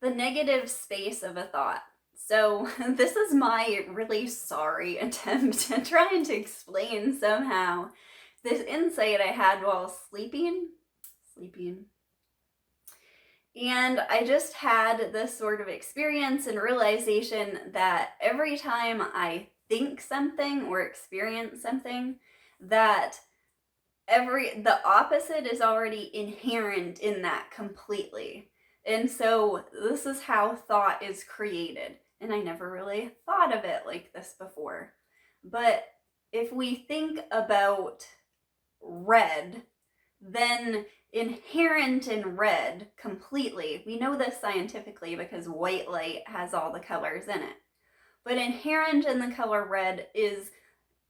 The negative space of a thought. So, this is my really sorry attempt at trying to explain somehow this insight I had while sleeping. And I just had this sort of experience and realization that every time I think something or experience something, that the opposite is already inherent in that completely. And so this is how thought is created. And I never really thought of it like this before. But if we think about red, then inherent in red completely, we know this scientifically because white light has all the colors in it. But inherent in the color red is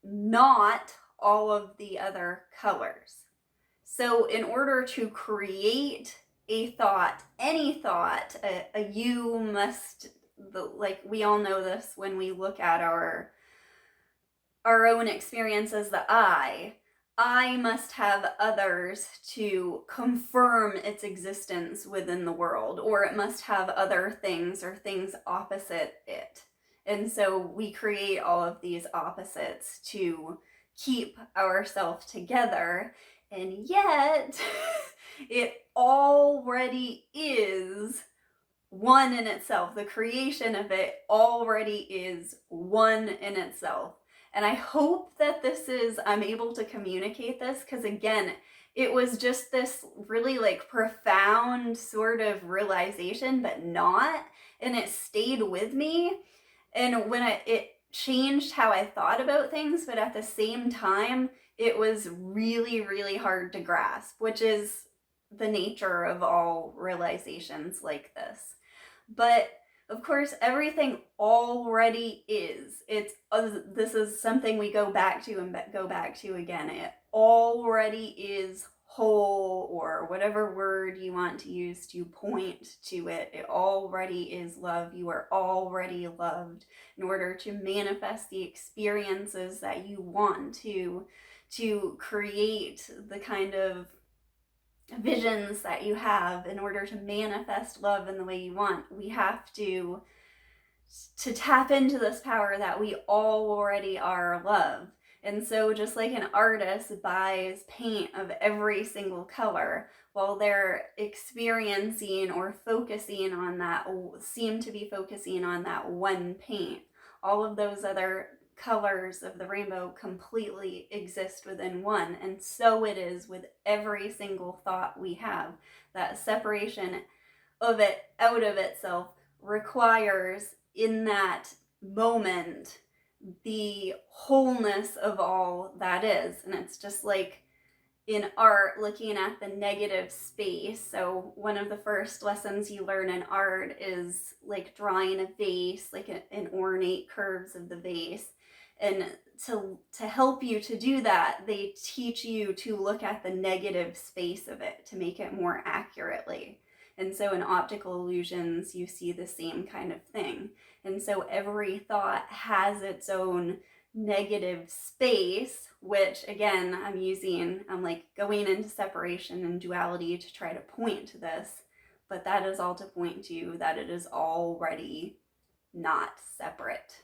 not all of the other colors. So, in order to create a thought, any thought, you must, like we all know this when we look at our own experience as the I must have others to confirm its existence within the world, or it must have other things or things opposite it. And so we create all of these opposites to keep ourselves together, and yet it already is one in itself. The creation of it already is one in itself. And I hope that I'm able to communicate this because, again, it was just this really like profound sort of realization, but not. And it stayed with me. And it changed how I thought about things, but at the same time, it was really, really hard to grasp, which is the nature of all realizations like this. But of course, everything already is. This is something we go back to and go back to again. It already is whole, or whatever word you want to use to point to it. It already is love. You are already loved in order to manifest the experiences that you want to create the kind of visions that you have. In order to manifest love in the way you want, we have to tap into this power that we already are love. And so just like an artist buys paint of every single color, while they're experiencing or focusing on that, seem to be focusing on that one paint, all of those other colors of the rainbow completely exist within one. And so it is with every single thought we have. That separation of it out of itself requires, in that moment, the wholeness of all that is. And it's just like in art, looking at the negative space. So one of the first lessons you learn in art is like drawing a vase, like an ornate curves of the vase. And to help you to do that, they teach you to look at the negative space of it to make it more accurately. And so in optical illusions, you see the same kind of thing. And so every thought has its own negative space, which again, I'm like going into separation and duality to try to point to this, but that is all to point to that it is already not separate.